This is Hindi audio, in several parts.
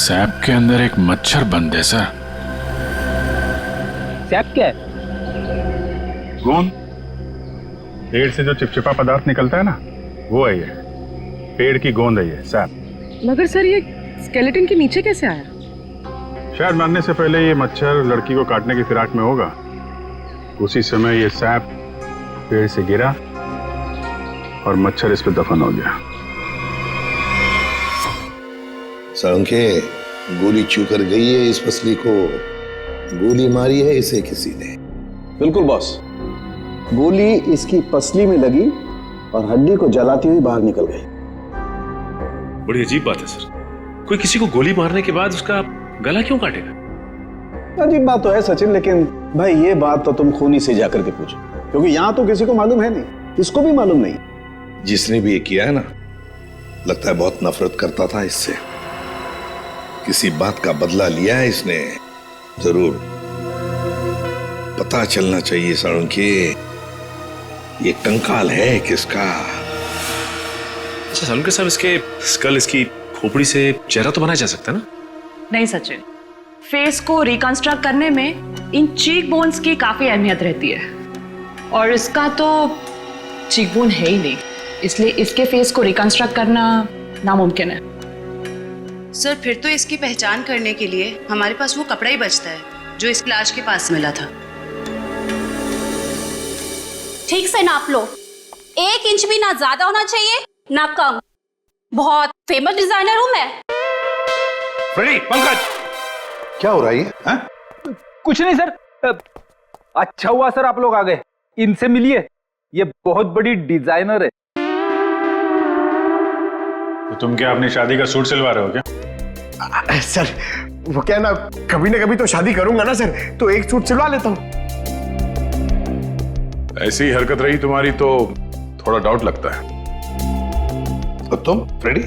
सैप के अंदर एक मच्छर बंद है सर। सैप क्या है? गोंद। पेड़ से जो चिपचिपा पदार्थ निकलता है ना, वो है ये। पेड़ की गोंद है ये सैप। मगर सर ये स्केलेटन के नीचे कैसे आया? शायद मरने से पहले ये मच्छर लड़की को काटने की फिराक में होगा। उसी समय ये सैप पेड़ से गिरा और मच्छर इस पे दफन हो गया। साळुंखे, गोली चू कर गई है इस पसली को। गोली मारी है इसे किसी ने। बिल्कुल बॉस, गोली इसकी पसली में लगी और हड्डी को जलाती हुई बाहर निकल गई। बड़ी अजीब बात है सर, कोई किसी को गोली मारने के बाद उसका गला क्यों काटेगा? अजीब बात तो है सचिन, लेकिन भाई ये बात तो तुम खूनी से जाकर के पूछो, क्योंकि यहां तो किसी को मालूम है नहीं, इसको भी मालूम नहीं। जिसने भी ये किया है ना, लगता है बहुत नफरत करता था इससे। किसी बात का बदला लिया है इसने जरूर। पता चलना चाहिए साळुंखे, ये कंकाल है किसका। अच्छा साळुंखे साहब, इसके स्कल, इसकी खोपड़ी से चेहरा तो बनाया जा सकता है ना? नहीं सचिन, फेस को रिकंस्ट्रक्ट करने में इन चीक बोन्स की काफी अहमियत रहती है, और इसका तो चीक बोन है ही नहीं, इसलिए इसके फेस को रिकंस्ट्रक्ट करना नामुमकिन है। सर, फिर तो इसकी पहचान करने के लिए हमारे पास वो कपड़ा ही बचता है जो इस लाश के पास मिला था। ठीक से नाप लो, 1 इंच भी ना ज्यादा होना चाहिए ना कम। बहुत फेमस डिजाइनर हूं मैं। फ्रेडी, पंकज, क्या हो रहा है ये? कुछ नहीं सर। अच्छा हुआ सर आप लोग आ गए, इनसे मिलिए, ये बहुत बड़ी डिजाइनर है। तो तुम क्या अपनी शादी का सूट सिलवा रहे हो क्या? सर वो क्या ना कभी तो शादी करूंगा ना सर, तो एक सूट सिलवा लेता हूं। ऐसी हरकत रही तुम्हारी तो थोड़ा डाउट लगता है। तो तुम फ्रेडी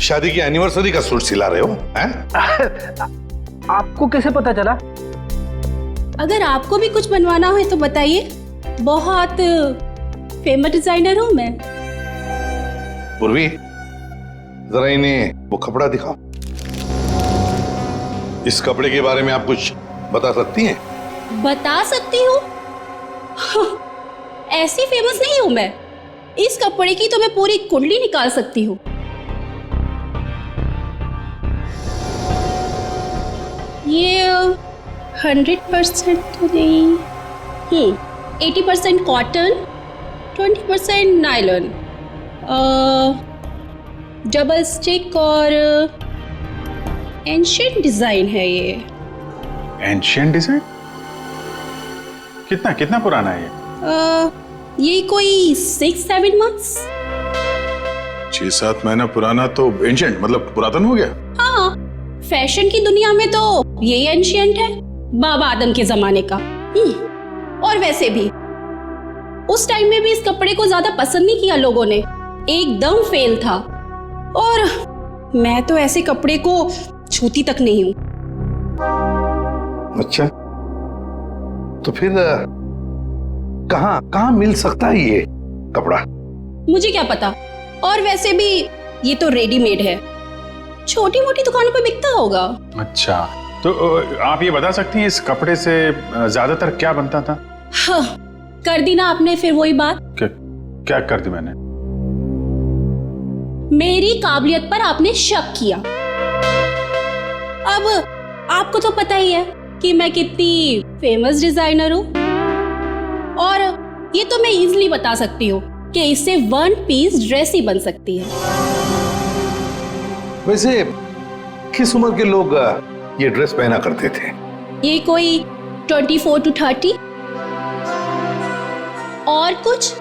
शादी की एनिवर्सरी का सूट सिला रहे हो हैं? आपको कैसे पता चला? अगर आपको भी कुछ बनवाना हो तो बताइए, बहुत फेमस डिजाइनर हूं मैं। पूर्वी, जरा इन्हें वो कपड़ा दिखाओ। इस कपड़े के बारे में आप कुछ बता सकती हैं? बता सकती हूँ? ऐसी फेमस नहीं हूं मैं। इस कपड़े की तो मैं पूरी कुंडली निकाल सकती हूँ। ये 100% तो नहीं, 80% कॉटन, 20% नायलॉन, डबल स्टिक और एंशिएंट डिजाइन है ये। Ancient design? कितना पुराना है ये? ये कोई 6-7 मंथ्स। 6-7 महीना पुराना तो एंशिएंट मतलब पुरातन हो गया? हाँ, फैशन की दुनिया में तो ये एंशिएंट है, बाबा आदम के जमाने का। और वैसे भी उस टाइम में भी इस कपड़े को ज्यादा पसंद नहीं किया लोगों ने, एकदम फेल था। और मैं तो ऐसे कपड़े को छूती तक नहीं हूं। अच्छा, तो फिर कहां मिल सकता है ये कपड़ा? मुझे क्या पता, और वैसे भी ये तो रेडीमेड है, छोटी मोटी दुकानों पे बिकता होगा। अच्छा, तो आप ये बता सकती हैं इस कपड़े से ज्यादातर क्या बनता था? हाँ, कर दी ना आपने फिर वही बात। क्या कर दी मैंने? मेरी काबिलियत पर आपने शक किया। अब आपको तो पता ही है कि मैं कितनी फेमस डिजाइनर हूँ, और ये तो मैं इजीली बता सकती हूँ कि इससे 1 पीस ड्रेस ही बन सकती है। वैसे किस उम्र के लोग ये ड्रेस पहना करते थे? ये कोई 24 to 30। और कुछ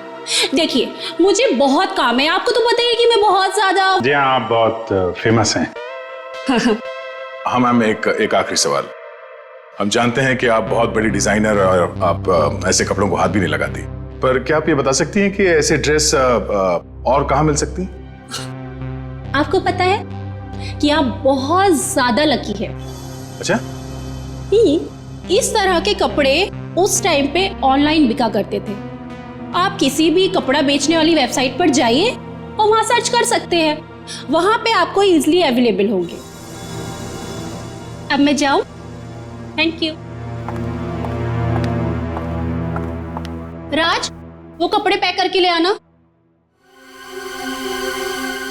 देखिए, मुझे बहुत काम है, आपको तो पता ही है कि मैं बहुत ज्यादा। जी हाँ, आप बहुत फेमस हैं। हाँ मैम, एक आखिरी सवाल। हम जानते हैं कि आप बहुत बड़ी डिजाइनर और आप ऐसे कपड़ों को हाथ भी नहीं लगाती, पर क्या आप ये बता सकती हैं कि ऐसे ड्रेस और कहाँ मिल सकती? आपको पता है कि आप बहुत ज्यादा लकी है। अच्छा, इस तरह के कपड़े उस टाइम पे ऑनलाइन बिका करते थे। आप किसी भी कपड़ा बेचने वाली वेबसाइट पर जाइए और वहां सर्च कर सकते हैं, वहां पे आपको इजीली अवेलेबल होंगे। अब मैं जाऊं? Thank you. राज, वो कपड़े पैक करके ले आना।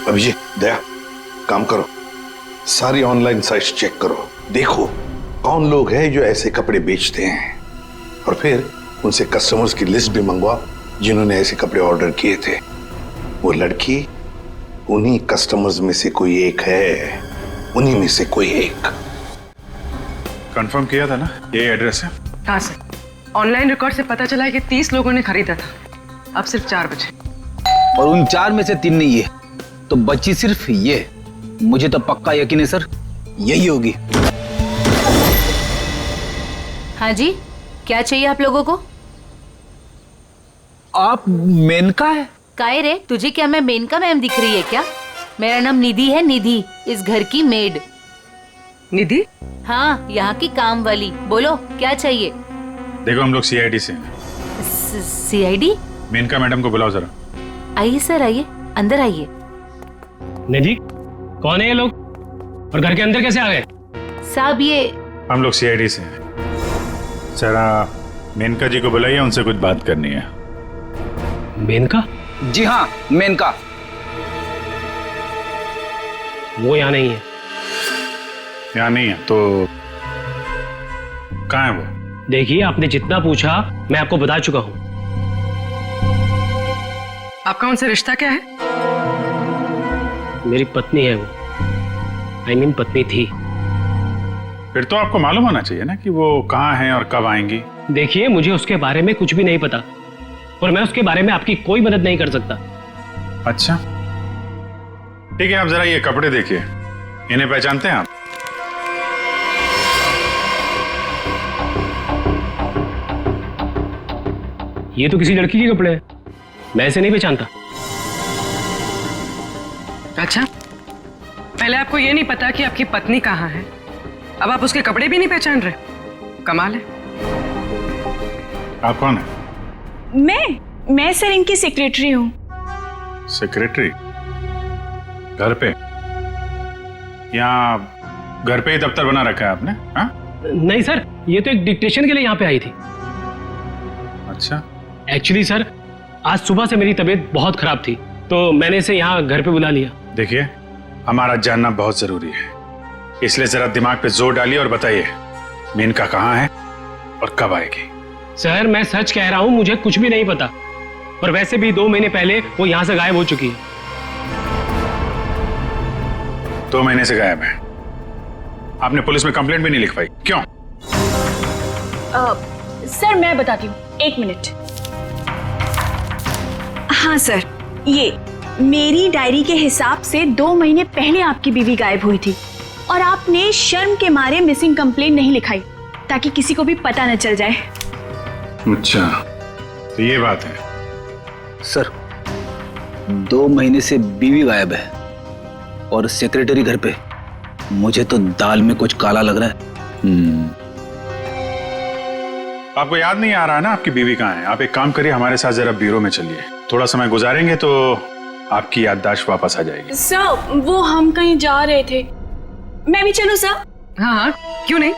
अभिजीत, दया, काम करो, सारी ऑनलाइन साइट्स चेक करो, देखो कौन लोग हैं जो ऐसे कपड़े बेचते हैं, और फिर उनसे कस्टमर्स की लिस्ट भी मंगवाओ जिन्होंने ऐसे कपड़े ऑर्डर किए थे। वो लड़की उन्हीं कस्टमर्स में से कोई एक है, उन्हीं में से कोई एक। कंफर्म किया था ना, यही एड्रेस है? हाँ सर, ऑनलाइन रिकॉर्ड से पता चला है कि 30 लोगों ने खरीदा था। अब सिर्फ 4 बचे और उन 4 में से 3 नहीं है, तो बची सिर्फ ये। मुझे तो पक्का यकीन है सर, यही होगी। हाँ जी, क्या चाहिए आप लोगों को? आप मेनका है? काहे रे, तुझे क्या मैं मेनका मैम दिख रही है क्या? मेरा नाम निधि है, निधि, इस घर की मेड। निधि? हाँ, यहाँ की काम वाली। बोलो क्या चाहिए? देखो हम लोग सीआईडी से हैं। सीआईडी? मेनका मैडम को बुलाओ जरा। आइए सर, आइए, अंदर आइए। निधि, कौन है ये लोग और घर के अंदर कैसे आ गए? साहब ये हम लोग सीआईडी से हैं। जरा मेनका जी को बुलाइए, उनसे कुछ बात करनी है। मेनका? जी हाँ, मेनका। वो यहाँ नहीं है। यहाँ नहीं है तो कहाँ है वो? देखिए, आपने जितना पूछा मैं आपको बता चुका हूँ। आपका उनसे रिश्ता क्या है? मेरी पत्नी है वो, I mean पत्नी थी। फिर तो आपको मालूम होना चाहिए ना कि वो कहाँ हैं और कब आएंगी। देखिए, मुझे उसके बारे में कुछ भी नहीं पता और मैं उसके बारे में आपकी कोई मदद नहीं कर सकता। अच्छा ठीक है, आप जरा ये कपड़े देखिए, इन्हें पहचानते हैं आप? ये तो किसी लड़की के कपड़े हैं, मैं इसे नहीं पहचानता। अच्छा, पहले आपको ये नहीं पता कि आपकी पत्नी कहाँ है, अब आप उसके कपड़े भी नहीं पहचान रहे? कमाल है। आप कौन है? मैं सर इनकी सेक्रेटरी हूँ। सेक्रेटरी? घर पे? यहाँ घर पे ही दफ्तर बना रखा है आपने? हाँ? नहीं सर, ये तो एक डिक्टेशन के लिए यहाँ पे आई थी। अच्छा। एक्चुअली सर, आज सुबह से मेरी तबीयत बहुत खराब थी तो मैंने इसे यहाँ घर पे बुला लिया। देखिए, हमारा जानना बहुत जरूरी है, इसलिए जरा दिमाग पे जोर डालिए और बताइए मेनका कहाँ है और कब आएगी? सर, मैं सच कह रहा हूँ, मुझे कुछ भी नहीं पता, और वैसे भी 2 महीने पहले वो यहाँ से गायब हो चुकी है। 2 महीने से गायब है? आपने पुलिस में कंप्लेंट भी नहीं लिखवाई, क्यों? सर मैं बताती हूँ, 1 मिनट। हाँ सर, ये मेरी डायरी के हिसाब से 2 महीने पहले आपकी बीवी गायब हुई थी और आपने शर्म के मारे मिसिंग कंप्लेंट नहीं लिखाई ताकि किसी को भी पता न चल जाए। अच्छा, तो ये बात है। सर, 2 महीने से बीवी गायब है और सेक्रेटरी घर पे। मुझे तो दाल में कुछ काला लग रहा है। आपको याद नहीं आ रहा ना आपकी बीवी कहाँ है? आप एक काम करिए, हमारे साथ जरा ब्यूरो में चलिए, थोड़ा समय गुजारेंगे तो आपकी याददाश्त वापस आ जाएगी। सर, वो हम कहीं जा रहे थे, मैं भी चलूं सर? हाँ हाँ, क्यों नहीं?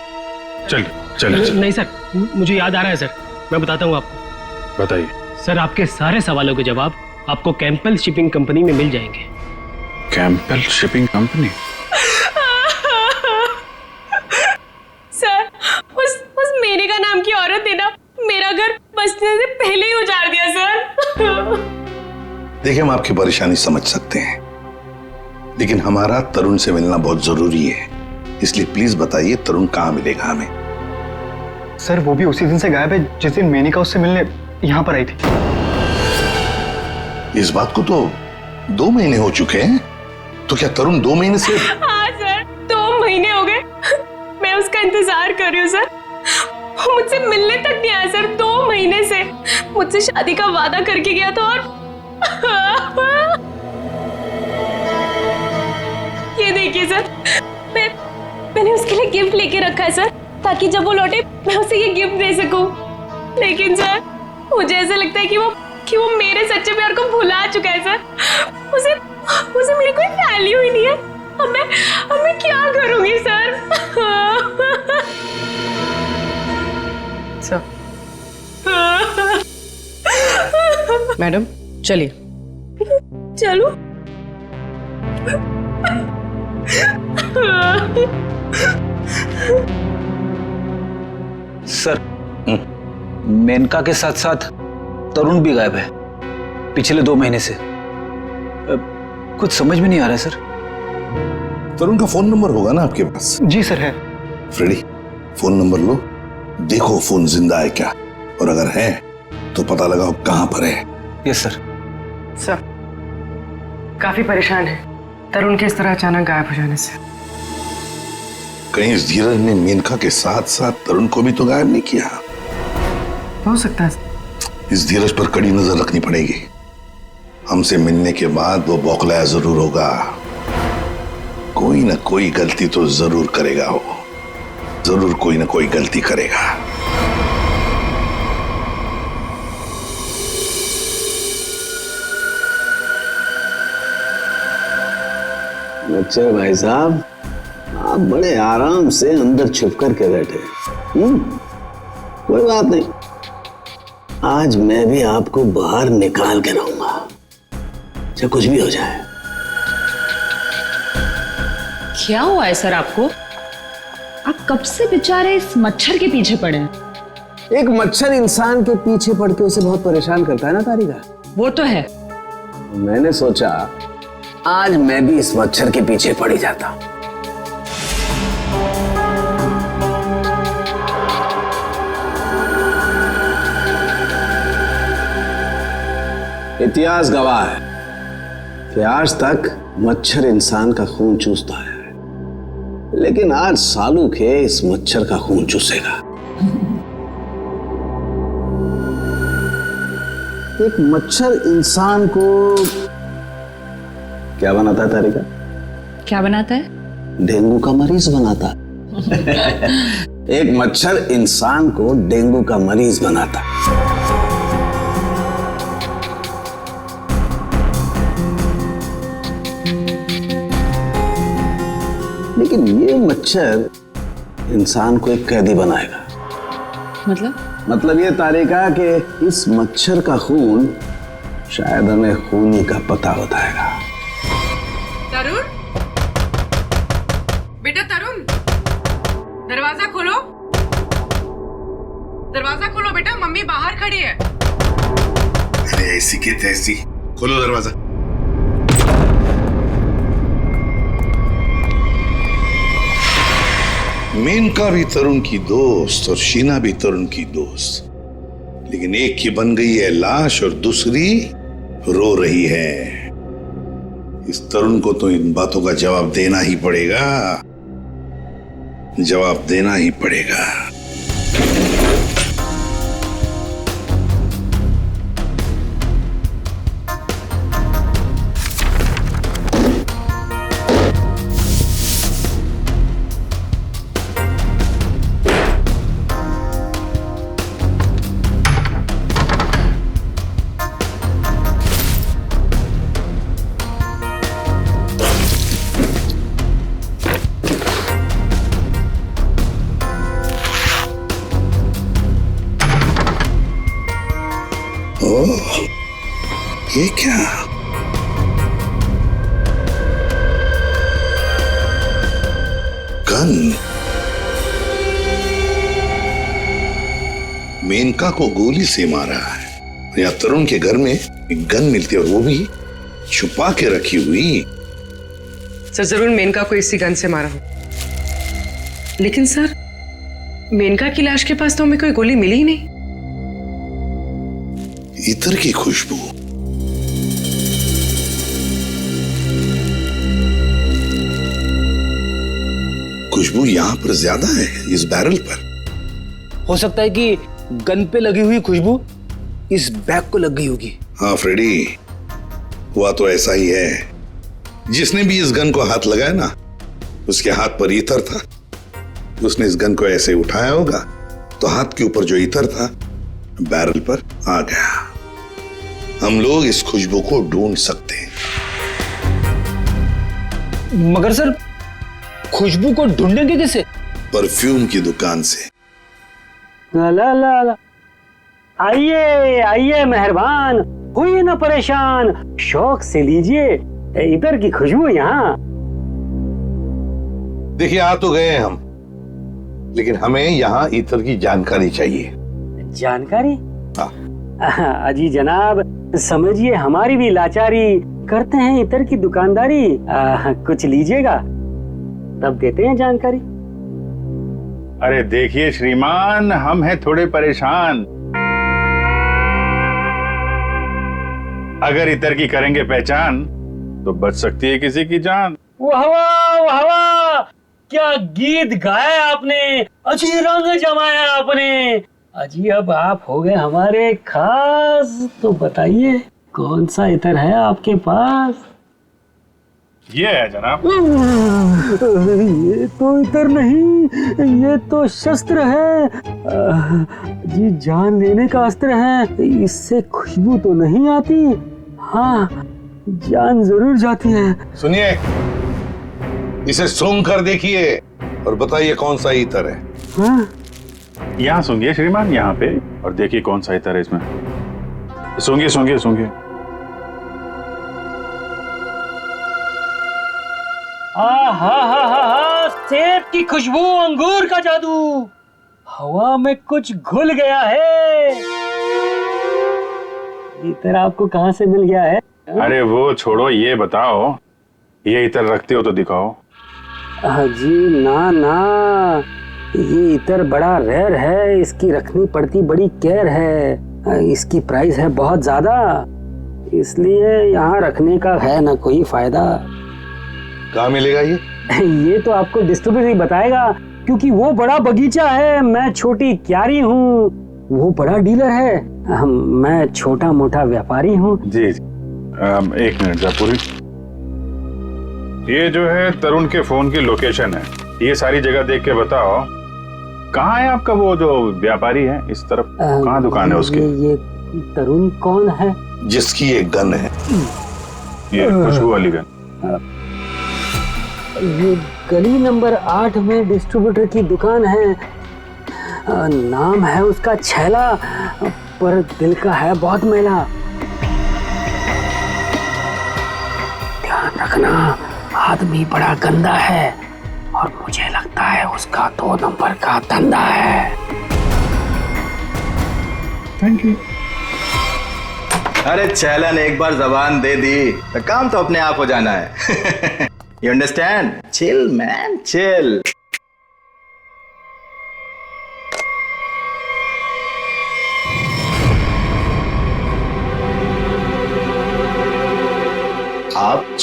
चलिए। नहीं सर, मुझे याद आ रहा है सर, मैं बताता हूँ आपको। बताइए। सर, आपके सारे सवालों के जवाब आपको कैंपल शिपिंग कंपनी में मिल जाएंगे। कैंपल शिपिंग कंपनी? सर, उस मेनका नाम की औरत ने ना मेरा घर बसने से पहले ही उजाड़ दिया सर। देखिए, हम आपकी परेशानी समझ सकते हैं, लेकिन हमारा तरुण से मिलना बहुत जरूरी है, इसलिए प्लीज बताइए तरुण कहाँ मिलेगा हमें? सर, वो भी उसी दिन से गायब है जिस दिन मेनका उससे मिलने यहाँ पर आई थी। इस बात को तो 2 महीने हो चुके हैं, तो क्या तरुण 2 महीने से? हाँ सर, 2 महीने हो गए, मैं उसका इंतजार कर रही हूँ सर। वो मुझसे मिलने तक नहीं आया सर, 2 महीने से। मुझसे शादी का वादा करके गया था और ये देखिए सर, मैंने उसके लिए गिफ्ट लेके रखा है सर, ताकि जब वो लौटे मैं उसे ये गिफ्ट दे सकूं। लेकिन सर, मुझे ऐसा लगता है कि वो मेरे सच्चे प्यार को भुला चुका है सर। उसे मेरी कोई वैल्यू ही नहीं है। अब मैं क्या करूंगी सर? सर मैडम चलिए। चलो। सर मेनका के साथ साथ तरुण भी गायब है पिछले 2 महीने से। कुछ समझ में नहीं आ रहा है सर। तरुण का फोन नंबर होगा ना आपके पास? जी सर है। फ्रेडी, फोन नंबर लो, देखो फोन जिंदा है क्या, और अगर है तो पता लगाओ कहां पर है। Yes sir. सर काफी परेशान है तरुण के इस तरह अचानक गायब हो जाने से। कहीं इस धीरज ने मेनका के साथ साथ तरुण को भी तो गायब नहीं किया? हो सकता है। इस धीरज पर कड़ी नजर रखनी पड़ेगी। हमसे मिलने के बाद वो बौखलाया जरूर होगा। कोई ना कोई गलती तो जरूर करेगा वो, जरूर कोई ना कोई गलती करेगा। अच्छा भाई साहब, आप बड़े आराम से अंदर छुप करके बैठे। कोई बात नहीं, आज मैं भी आपको बाहर निकाल के रहूंगा, चाहे कुछ भी हो जाए। क्या हुआ है सर आपको? आप कब से बेचारे इस मच्छर के पीछे पड़े हैं? एक मच्छर इंसान के पीछे पड़ के उसे बहुत परेशान करता है ना तारिका। वो तो है। मैंने सोचा आज मैं भी इस मच्छर के पीछे पड़ ही जाता। इतिहास गवाह है कि आज तक मच्छर इंसान का खून चूसता है, लेकिन आज सालू के इस मच्छर का खून चूसेगा। एक मच्छर इंसान को क्या बनाता है तारिका? क्या बनाता है? डेंगू का मरीज बनाता है। एक मच्छर इंसान को डेंगू का मरीज बनाता है। लेकिन ये मच्छर इंसान को एक कैदी बनाएगा। मतलब ये तारिका कि इस मच्छर का खून शायद हमें खूनी का पता बताएगा। तरुण, बेटा तरुण, दरवाजा खोलो, दरवाजा खोलो बेटा, मम्मी बाहर खड़ी है। अरे ऐसी की तैसी, खोलो दरवाजा। मेनका भी तरुण की दोस्त और शीना भी तरुण की दोस्त, लेकिन एक की बन गई है लाश और दूसरी रो रही है। इस तरुण को तो इन बातों का जवाब देना ही पड़ेगा, जवाब देना ही पड़ेगा। ये क्या? गन। मेनका को गोली से मारा है। या तरुण के घर में एक गन मिलती है और वो भी छुपा के रखी हुई। सर जरूर मेनका को इसी गन से मारा हो, लेकिन सर मेनका की लाश के पास तो हमें कोई गोली मिली ही नहीं। इत्र की खुशबू। खुशबू यहां पर ज्यादा है इस बैरल पर। हो सकता है कि गन पे लगी हुई खुशबू इस बैग को लग गई होगी। हाँ फ्रेडी, हुआ तो ऐसा ही है। जिसने भी इस गन को हाथ लगाया ना, उसके हाथ पर इत्र था। उसने इस गन को ऐसे उठाया होगा तो हाथ के ऊपर जो इत्र था बैरल पर आ गया। हम लोग इस खुशबू को ढूंढ सकते हैं। मगर सर खुशबू को ढूंढेंगे कैसे? परफ्यूम की दुकान से। ला ला ला ला। आइए आइए मेहरबान, हुई ना परेशान, शौक से लीजिए इधर की खुशबू यहाँ। देखिए आ तो गए हैं हम, लेकिन हमें यहाँ इतर की जानकारी चाहिए। जानकारी? हाँ। अजी जनाब समझिए हमारी भी लाचारी, करते हैं इतर की दुकानदारी। कुछ लीजिएगा तब देते हैं जानकारी। अरे देखिए श्रीमान, हम हैं थोड़े परेशान। अगर इतर की करेंगे पहचान तो बच सकती है किसी की जान। वाह वाह वाह वाह, क्या गीत गाया आपने, अजी रंग जमाया आपने। अजी अब आप हो गए हमारे खास, तो बताइए कौन सा इतर है आपके पास? ये है जनाब। ये तो इतर नहीं, ये तो शस्त्र है। जी जान लेने का अस्त्र है, इससे खुशबू तो नहीं आती, हाँ जान जरूर जाती है। सुनिए, इसे सूंघ कर देखिए और बताइए कौन सा इतर है। हाँ? यहाँ सूंघिए श्रीमान, यहाँ पे, और देखिए कौन सा इतर है इसमें। सूंघिए सूंघिए सूंघिए। सेब की खुशबू, अंगूर का जादू, हवा में कुछ घुल गया है। इतर आपको कहाँ से मिल गया है? अरे वो छोड़ो, ये बताओ ये इतर रखते हो तो दिखाओ। जी ना ना, ये इतर बड़ा रेयर है, इसकी रखनी पड़ती बड़ी केयर है, इसकी प्राइस है बहुत ज्यादा, इसलिए यहाँ रखने का है ना कोई फायदा। कहाँ मिलेगा ये? ये तो आपको डिस्ट्रीब्यूटर ही बताएगा, क्योंकि वो बड़ा बगीचा है, मैं छोटी क्यारी हूँ, वो बड़ा डीलर है, मैं छोटा मोटा व्यापारी हूँ। जी एक मिनट जयपुरी, ये जो है तरुण के फोन की लोकेशन है, ये सारी जगह देख के बताओ कहाँ है आपका वो जो व्यापारी है इस तरफ, कहाँ दुकान है उसकी? ये तरुण कौन है? जिसकी एक गन है। ये खुशबू वाली गन। ये गली नंबर 8 में डिस्ट्रीब्यूटर की दुकान है, नाम है उसका छैला, पर दिल का है बहुत मैला। ध्यान रखना, आदमी बड़ा गंदा है और मुझे लगता है उसका 2 नंबर का धंधा है। Thank you. अरे छैला ने एक बार जबान दे दी तो काम तो अपने आप हो जाना है। You understand? Chill, man, chill. आप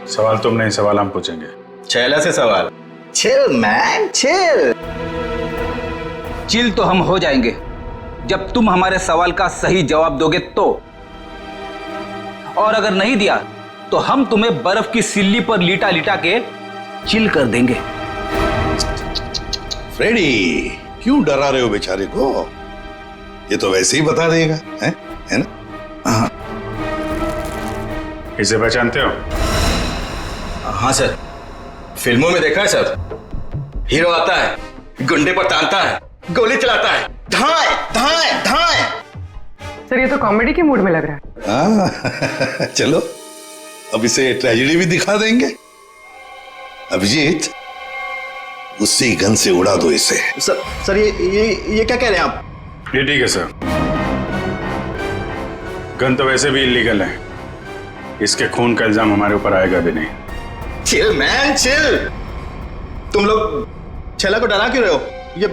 सवाल तुम नहीं, सवाल हम पूछेंगे। छैला से सवाल। Chill, man, chill. चिल तो हम हो जाएंगे जब तुम हमारे सवाल का सही जवाब दोगे तो, और अगर नहीं दिया तो हम तुम्हें बर्फ की सिल्ली पर लिटा लिटा के चिल कर देंगे। फ्रेडी, क्यों डरा रहे हो बेचारे को? ये तो वैसे ही बता देगा, है ना? हाँ। इसे पहचानते हो? हाँ सर, फिल्मों में देखा है सर। हीरो आता है, गुंडे पर तानता है, गोली चलाता है, धाए धाए धाए। सर ये तो कॉमेडी के मूड में लग रहा है। चलो अब इसे ट्रेजेडी भी दिखा देंगे। अभिजीत, उसी गन से उड़ा दो इसे। सर ये क्या कह रहे हैं आप? ये ठीक है सर, गन तो वैसे भी इलीगल है, इसके खून का इल्जाम हमारे ऊपर आएगा भी नहीं। Chill man chill. तुम लोग छैला को डरा क्यों रहे हो? ये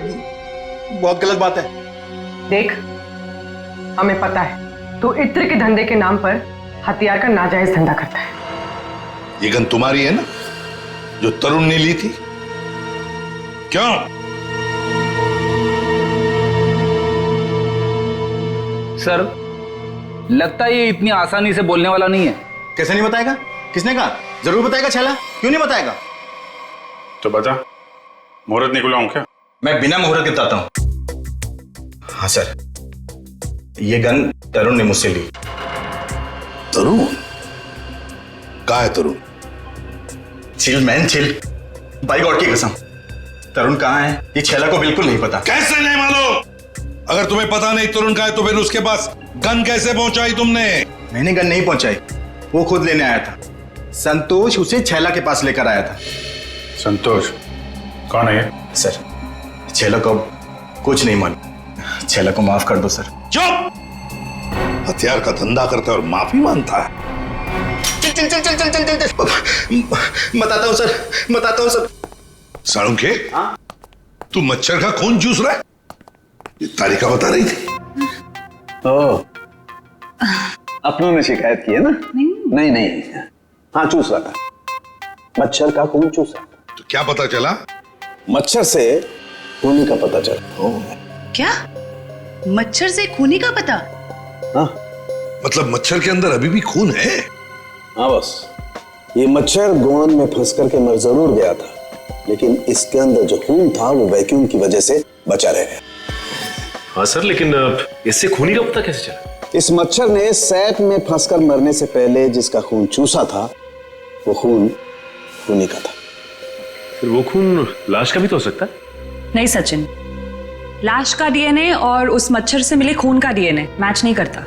बहुत गलत बात है। देख, हमें पता है तू इत्र के धंधे के नाम पर हथियार का नाजायज धंधा करता है। ये गन तुम्हारी है ना, जो तरुण ने ली थी? क्यों? सर, लगता है ये इतनी आसानी से बोलने वाला नहीं है। कैसे नहीं बताएगा? किसने कहा? जरूर बताएगा छैला, क्यों नहीं बताएगा? तो बता, मुहूर्त निकलवाऊं क्या? मैं बिना मुहूर्त के बताता हूं। हाँ सर, ये गन तरुण ने मुझसे ली। तरुण? कहाँ है Tarun? Chill man chill. By god की कसम, तरुण कहाँ है ये छैला को बिल्कुल नहीं पता। कैसे नहीं मालूम? अगर तुम्हें पता नहीं तरुण कहाँ है तो फिर उसके पास गन कैसे पहुंचाई तुमने? मैंने गन नहीं पहुंचाई, वो खुद लेने आया था। संतोष उसे छैला के पास लेकर आया था। संतोष कौन है ये? सर छैला को कुछ नहीं मालूम, छैला को माफ कर दो सर। चुप! हथियार का धंधा करता है और माफी मांगता है। चल चल चल चल चल चल चल। बताता हूँ सर, बताता हूँ सर। साळुंखे, तू मच्छर का खून चूस रहा है? ये तारिका बता रही थी। अपनों ने शिकायत की है ना? नहीं। हाँ, चूस रहा था, मच्छर का खून चूस रहा था। तो क्या पता चला? मच्छर से खूनी का पता चला। क्या? मच्छर से खूनी का पता? हाँ, मतलब मच्छर के अंदर अभी भी खून है? हाँ बस, ये मच्छर गोंद में फंस करके मर जरूर गया था, लेकिन इसके अंदर जो खून था वो वैक्यूम की वजह से बचा रह गया। हाँ सर, लेकिन इससे खूनी का पता कैसे चला? इस मच्छर ने सैप में फंसकर मरने से पहले जिसका खून चूसा था वो खून खूनी का था। फिर वो खून लाश का भी तो हो सकता है? नहीं सचिन, लाश का डीएनए और उस मच्छर से मिले खून का डीएनए मैच नहीं करता,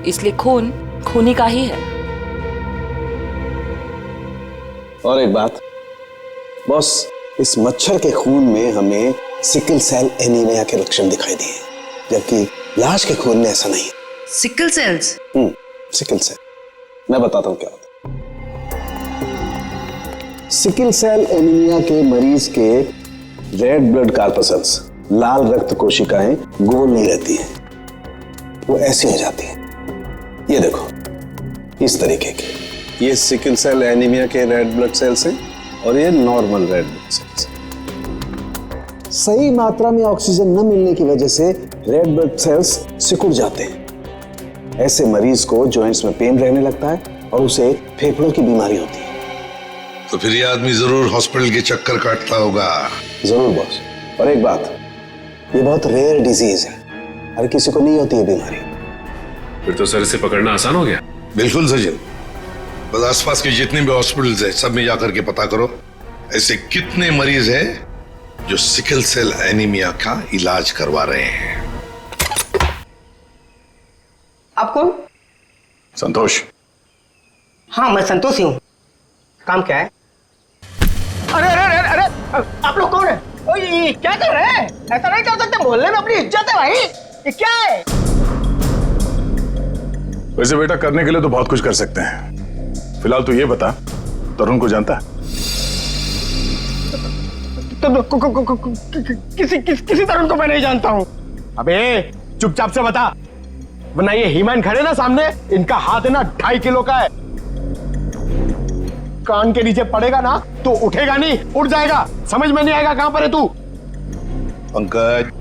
इसलिए खून खूनी का ही है। और एक बात बॉस, इस मच्छर के खून में हमें सिकल सेल एनीमिया के लक्षण दिखाई दिए, जबकि लाश के खून में ऐसा नहीं। Sickle sales? सिकल सेल, मैं बताता हूं क्या होता है। सिकल सेल एनीमिया के मरीज के रेड ब्लड कार्पसल्स, लाल रक्त कोशिकाएं गोल नहीं रहती हैं, वो ऐसी हो जाती हैं। ये देखो, इस तरीके की। ये सिकल सेल एनीमिया के रेड ब्लड सेल्स हैं और ये नॉर्मल रेड ब्लड सेल्स। सही मात्रा में ऑक्सीजन न मिलने की वजह से रेड ब्लड सेल्स सिकुड़ जाते हैं। ऐसे मरीज को जॉइंट्स में पेन रहने लगता है और उसे फेफड़ों की बीमारी होती है। तो फिर ये आदमी जरूर हॉस्पिटल के चक्कर काटता होगा। जरूर बॉस। और एक बात, ये बहुत रेयर डिजीज है, हर किसी को नहीं होती है बीमारी। फिर तो सर इसे पकड़ना आसान हो गया। बिल्कुल सचिन, बस आसपास के जितने भी हॉस्पिटल्स हैं सब में जाकर के पता करो ऐसे कितने मरीज हैं जो सिकल सेल एनीमिया का इलाज करवा रहे हैं। आप कौन? संतोष। हाँ, मैं संतोष ही हूँ। काम क्या है? अरे अरे अरे अरे, आप लोग कौन है? ओए, ये क्या कर रहे हैं? ऐसा नहीं कर सकते, मोहल्ले में अपनी इज्जत है भाई। ये क्या है? वैसे बेटा करने के लिए तो बहुत कुछ कर सकते हैं। फिलहाल तू ये बता, तरुण को जानता है? किसी तरुण को मैं नहीं जानता हूँ। अबे चुपचाप से बता, वरना ये हीमैन खड़े ना सामने, इनका हाथ है ना 2.5 किलो का है। कान के नीचे पड़ेगा ना तो उठेगा नहीं, उड़ जाएगा। समझ में नहीं आएगा कहां पर है तू। पंकज।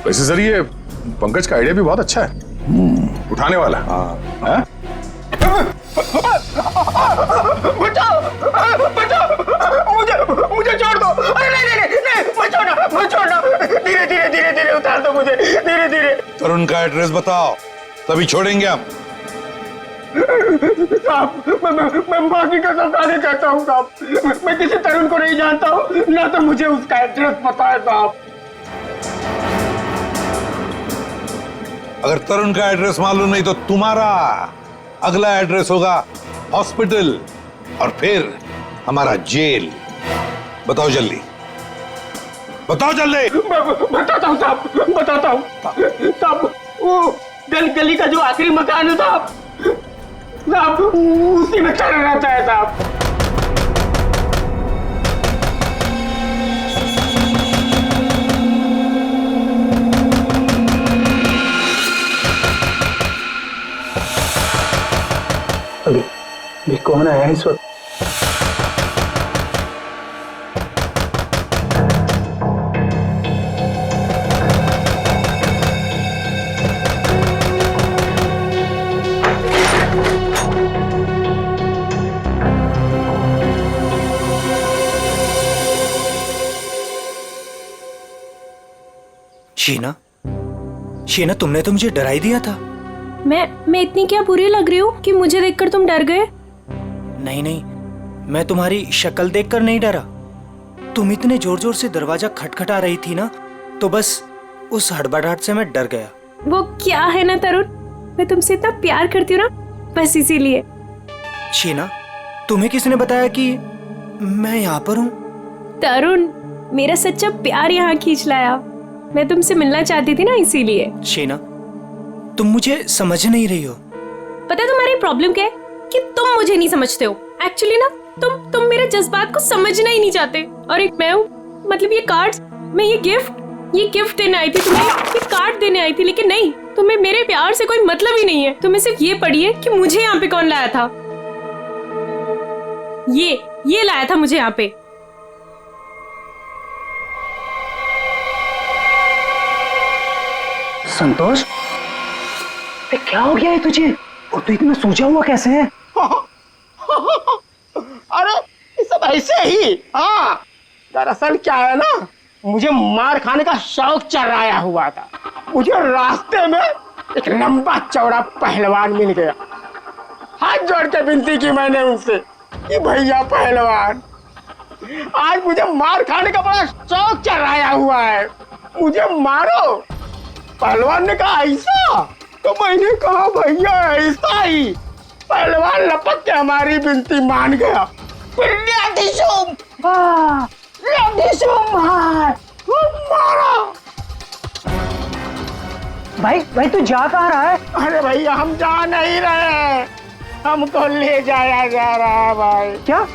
वैसे सर ये पंकज का आइडिया भी बहुत अच्छा है, उठाने वाला। हाँ। बचाओ बचाओ, मुझे छोड़ दो। अरे नहीं, मत छोड़ना। धीरे धीरे उतार दो मुझे, धीरे धीरे। तरुण का एड्रेस बताओ, तभी छोड़ेंगे हम। साहब, मैं बाकी का सब नहीं कहता हूँ साहब। मैं किसी तरुण को नहीं जानता हूँ, ना तो मुझे उसका एड्रेस पता है साहब। अगर तरुण का एड्रेस मालूम नहीं तो तुम्हारा अगला एड्रेस होगा हॉस्पिटल और फिर हमारा जेल। बताओ जल्दी, बताओ जल्दी। बताता हूँ साहब, बताता हूँ साहब। वो गली का जो आखिरी मकान है साहब, उसी में चढ़ रहता है साहब। अभी कौन आया इस वक्त? शीना, तुमने तो मुझे डरा ही दिया था। मैं इतनी क्या बुरी लग रही हूँ कि मुझे देखकर तुम डर गए? नहीं नहीं, मैं तुम्हारी शक्ल देखकर नहीं डरा। तुम इतने जोर जोर से दरवाजा खटखटा रही थी ना, तो बस उस हड़बड़ाहट से मैं डर गया। वो क्या है ना तरुण, मैं तुमसे इतना प्यार करती हूँ ना, बस इसीलिए। शीना, तुम्हें किसने बताया कि मैं यहाँ पर हूँ? तरुण, मेरा सच्चा प्यार यहाँ खींच लाया। मैं तुमसे मिलना चाहती थी ना, इसीलिए। शीना, तुम मुझे समझ नहीं रही हो। पता है तुम्हारी प्रॉब्लम क्या है? कि तुम मुझे नहीं समझते हो। एक्चुअली ना तुम मेरे जज्बात को समझना ही नहीं चाहते। और एक मैं हूँ, मतलब ये कार्ड्स, मैं ये गिफ्ट देने आई थी तुम्हें, ये कार्ड देने आई थी, लेकिन नहीं, तुम्हें मेरे प्यार से कोई मतलब ही नहीं है। तुम्हें सिर्फ ये पड़ी है कि मुझे यहाँ पे कौन लाया था। ये लाया था मुझे यहाँ पे। संतोष, क्या हो गया है तुझे? और तू इतना सूझा हुआ कैसे है? अरे ये सब ऐसे ही। हाँ, दरअसल क्या है ना, मुझे मार खाने का शौक चढ़ाया हुआ था। मुझे रास्ते में एक लंबा चौड़ा पहलवान मिल गया। हाथ जोड़ के विनती की मैंने उनसे कि भैया पहलवान, आज मुझे मार खाने का बड़ा शौक चढ़ाया हुआ है, मुझे मारो। पहलवान ने कहा ऐसा? तो मैंने कहा भैया ऐसा ही। पहलवान लपक के हमारी विनती मान गया। फिर मारा। भाई तू जा कहाँ रहा है? अरे भैया, हम जा नहीं रहे, हमको ले जाया जा रहा है भाई। क्या?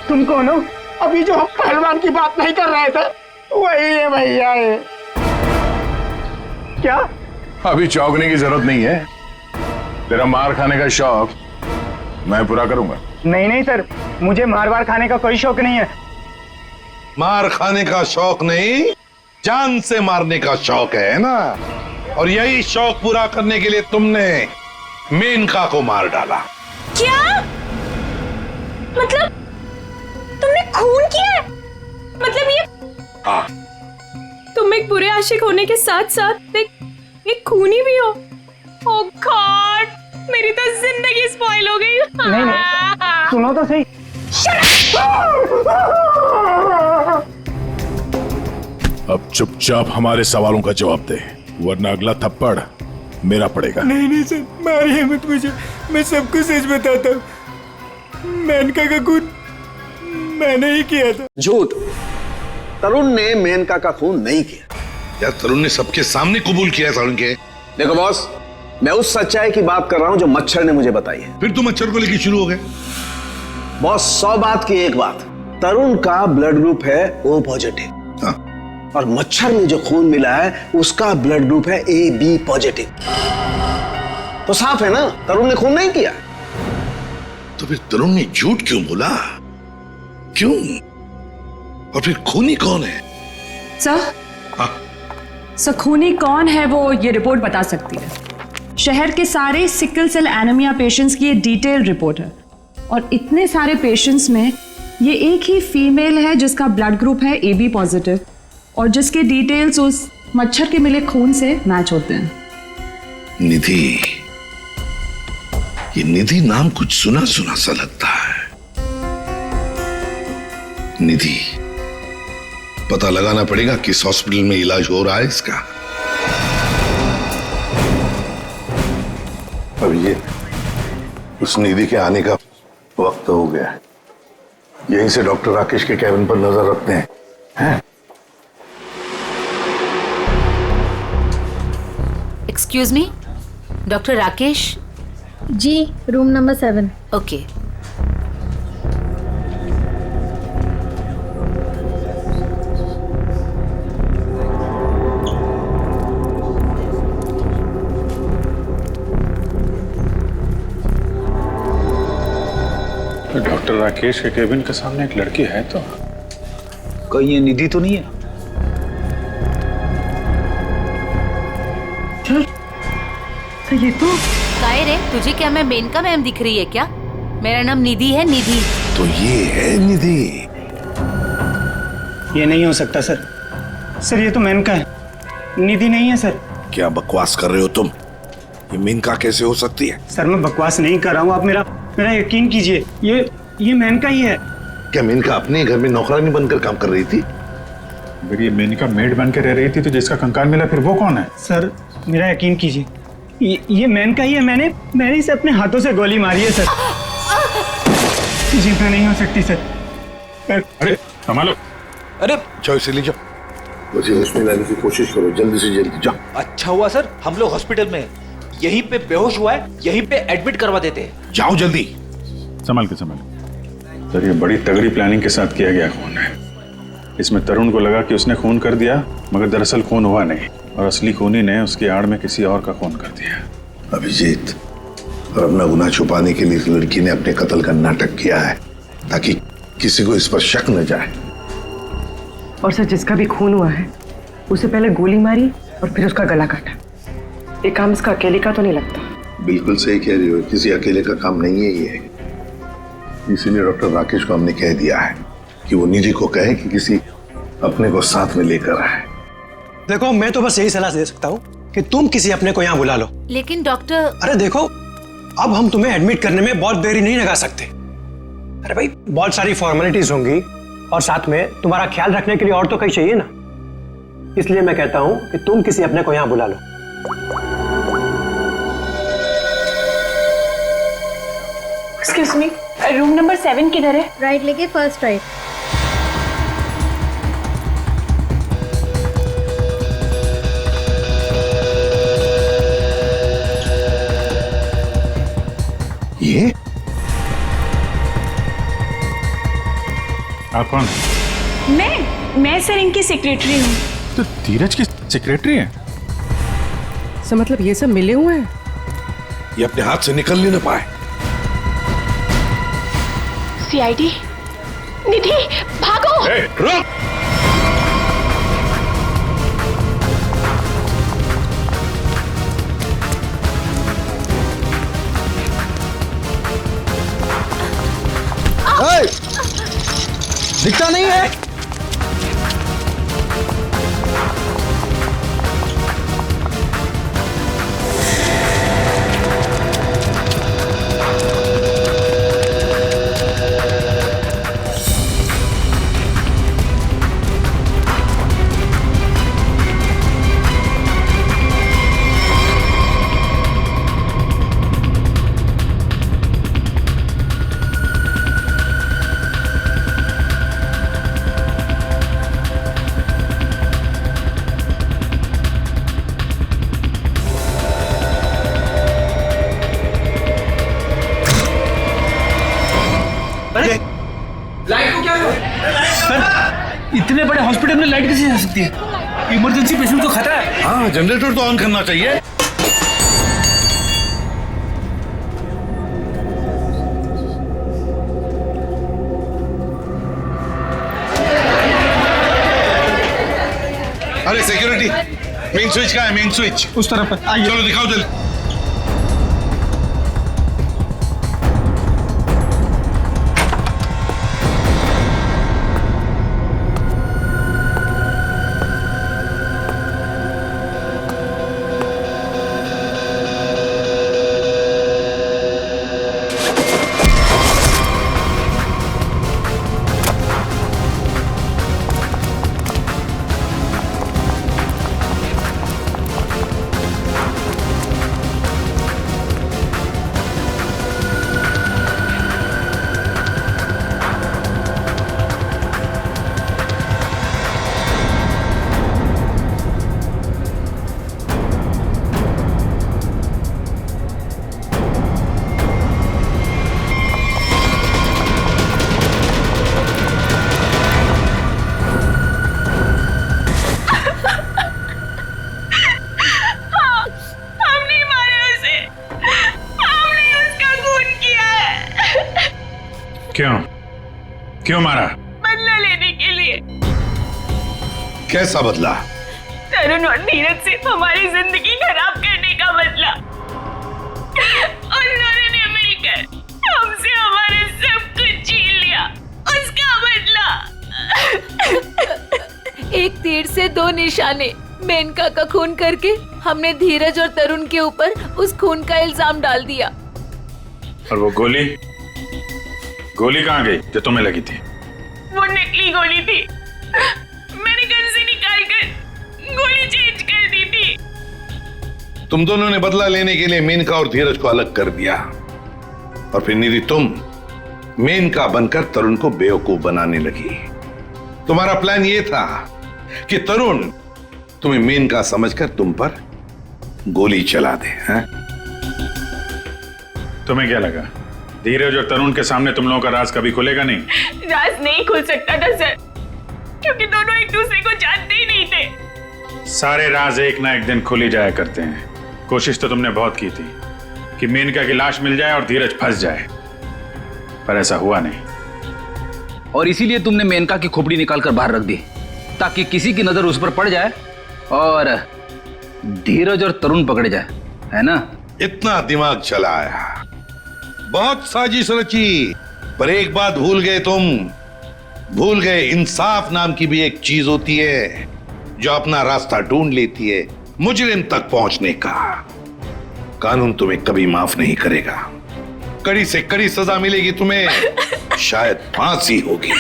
तुम कौन हो? अभी जो हम पहलवान की बात नहीं कर रहे थे, वही है भैया। ये क्या? अभी चौंकने की जरूरत नहीं है। तेरा मार खाने का शौक मैं पूरा करूंगा। नहीं सर, मुझे मार खाने का कोई शौक नहीं है। मार खाने का शौक नहीं, जान से मारने का शौक है ना। और यही शौक पूरा करने के लिए तुमने मेनका को मार डाला। क्या? मतलब तुमने खून किया है? मतलब ये? हाँ। तुम एक बुरे आशिक होने के साथ साथ एक खूनी भी हो। ओह गॉड, मेरी तो जिंदगी स्पॉइल हो गई। नहीं, सुनो तो सही। अब चुपचाप हमारे सवालों का जवाब दे, वरना अगला थप्पड़ मेरा पड़ेगा। नहीं सर, मारिए मत मुझे, मैं सबको सच बताता हूँ। मेनका का खून मैंने ही किया था। झूठ, तरुण ने मेनका का खून नहीं किया। यार, तरुण ने सबके सामने कबूल किया तरुण के। देखो बॉस, मैं उस सच्चाई की बात कर रहा हूं जो मच्छर ने मुझे बताई है। फिर तुम मच्छर को लेकर शुरू हो गए। बॉस, 100 बात की एक बात, तरुण का ब्लड ग्रुप है O पॉजिटिव। हाँ। और मच्छर में जो खून मिला है उसका ब्लड ग्रुप है AB पॉजिटिव। तो साफ है ना, तरुण ने खून नहीं किया। तो फिर तरुण ने झूठ क्यों बोला? क्यों? और फिर खूनी कौन है? सर, हाँ? सर, खूनी कौन है वो ये रिपोर्ट बता सकती है। शहर के सारे सिकल सेल एनीमिया पेशेंट्स की ये डिटेल रिपोर्ट है, और इतने सारे पेशेंट्स में ये एक ही फीमेल है जिसका ब्लड ग्रुप है AB पॉजिटिव, और जिसके डिटेल्स उस मच्छर के मिले खून से मैच होते हैं। निधि, ये निधि नाम कुछ सुना सुना सा लगता है। निधि, पता लगाना पड़ेगा किस हॉस्पिटल में इलाज हो रहा है इसका। अब ये उस निधि के आने का वक्त हो गया है। यहीं से डॉक्टर राकेश के कैबिन पर नजर रखते हैं। Excuse me, doctor Rakesh? जी, room number 7। Okay. Doctor Rakesh के केबिन के सामने एक लड़की है, तो कहीं ये निधि तो नहीं है? तो ये तो काय रे, तुझे क्या मैं मेनका मैम दिख रही है क्या? मेरा नाम निधि है, निधि। तो ये है निधि। ये नहीं हो सकता सर। सर, ये तो मेनका है। निधि नहीं है सर। क्या बकवास कर रहे हो तुम? ये मेनका कैसे हो सकती है? सर मैं बकवास नहीं कर रहा हूँ, आप मेरा यकीन कीजिए, ये मेनका ही है। क्या मेनका अपने घर में नौकरानी बनकर काम कर रही थी? अगर ये मेनका मेड बन के रह रही थी तो जिसका कंकाल मिला फिर वो कौन है? सर मेरा यकीन कीजिए, ये मेनका ही है। मैंने इसे अपने हाथों से गोली मारी है सर। जिंदा नहीं हो सकती सर। अरे संभालो। अरे जाओ इसे ले जाओ, मुझे हॉस्पिटल लाने की कोशिश करो, जल्दी से जल्दी जाओ। अच्छा हुआ सर हम लोग हॉस्पिटल में, यहीं पे बेहोश हुआ है, यहीं पे एडमिट करवा देते हैं। जाओ जल्दी। संभाल के सर, ये बड़ी तगड़ी प्लानिंग के साथ किया गया खून है। इसमें तरुण को लगा कि उसने खून कर दिया, मगर दरअसल खून हुआ नहीं और असली खूनी ने उसकी आड़ में किसी और का खून कर दिया। अभिजीत, और अपना गुनाह छुपाने के लिए इस लड़की ने अपने कत्ल का नाटक किया है ताकि किसी को इस पर शक न जाए। और सर जिसका भी खून हुआ है उसे पहले गोली मारी और फिर उसका गला काटा। ये काम इसका अकेले का तो नहीं लगता। बिल्कुल सही कह रही हो, किसी अकेले का काम नहीं है ये। इसीलिए डॉक्टर राकेश को हमने कह दिया है कि वो निधि को कहे कि किसी अपने को साथ में लेकर आए। देखो मैं तो बस यही सलाह दे सकता हूँ कि तुम किसी अपने को यहाँ बुला लो। लेकिन डॉक्टर। अरे देखो, अब हम तुम्हें एडमिट करने में बहुत देरी नहीं लगा सकते। अरे भाई बहुत सारी फॉर्मेलिटीज होंगी और साथ में तुम्हारा ख्याल रखने के लिए और तो कहीं चाहिए ना। इसलिए मैं कहता हूँ कि तुम किसी अपने को यहाँ बुला लो। एक्सक्यूज मी, रूम नंबर 7 किधर है? राइट लेके फर्स्ट राइट। ये आप कौन? मैं सर इनकी सेक्रेटरी हूँ। तो धीरज की सेक्रेटरी है? सर मतलब ये सब मिले हुए हैं? ये अपने हाथ से निकल नहीं पाए। सीआईडी, निधि भागो। रुक। दिखता नहीं है। लाइट को क्या हुआ? सर इतने बड़े हॉस्पिटल में लाइट कैसे जा सकती है? इमरजेंसी पेशेंट को खतरा है। हाँ, जनरेटर तो ऑन करना चाहिए। अरे सिक्योरिटी, मेन स्विच कहाँ है? मेन स्विच उस तरफ है। आइए। चलो दिखाओ जल्दी। क्यों मारा? बदला लेने के लिए। कैसा बदला? तरुण और नीरज से हमारी जिंदगी खराब करने का बदला। और उन्होंने मिलकर हमसे हमारे सब कुछ छीन लिया, उसका बदला। एक तीर से दो निशाने, मेनका का खून करके हमने धीरज और तरुण के ऊपर उस खून का इल्जाम डाल दिया। और वो गोली कहाँ गई जो तुम्हें लगी थी? वो नकली गोली थी, मैंने गन से निकाल कर गोली चेंज कर दी थी। तुम दोनों ने बदला लेने के लिए मेनका और धीरज को अलग कर दिया, और फिर निधि तुम मेनका बनकर तरुण को बेवकूफ बनाने लगी। तुम्हारा प्लान यह था कि तरुण तुम्हें मेनका समझकर तुम पर गोली चला दे। हैं? तुम्हें क्या लगा धीरज और तरुण के सामने तुम लोगों का राज कभी खुलेगा नहीं? राज नहीं खुल सकता था सर, क्योंकि दोनों एक दूसरे को जानते ही नहीं थे। सारे राज एक ना एक दिन खुल ही जाया करते हैं। कोशिश तो तुमने बहुत की थी कि मेनका की लाश मिल जाए और धीरज फंस जाए, पर ऐसा हुआ नहीं। और इसीलिए तुमने मेनका की खोपड़ी निकालकर बाहर रख दी, ताकि किसी की नजर उस पर पड़ जाए और धीरज और तरुण पकड़े जाए, है ना? इतना दिमाग चलाया, बहुत साजिश रची, पर एक बात भूल गए तुम। भूल गए इंसाफ नाम की भी एक चीज होती है जो अपना रास्ता ढूंढ लेती है मुजरिम तक पहुंचने का। कानून तुम्हें कभी माफ नहीं करेगा, कड़ी से कड़ी सजा मिलेगी तुम्हें, शायद फांसी होगी।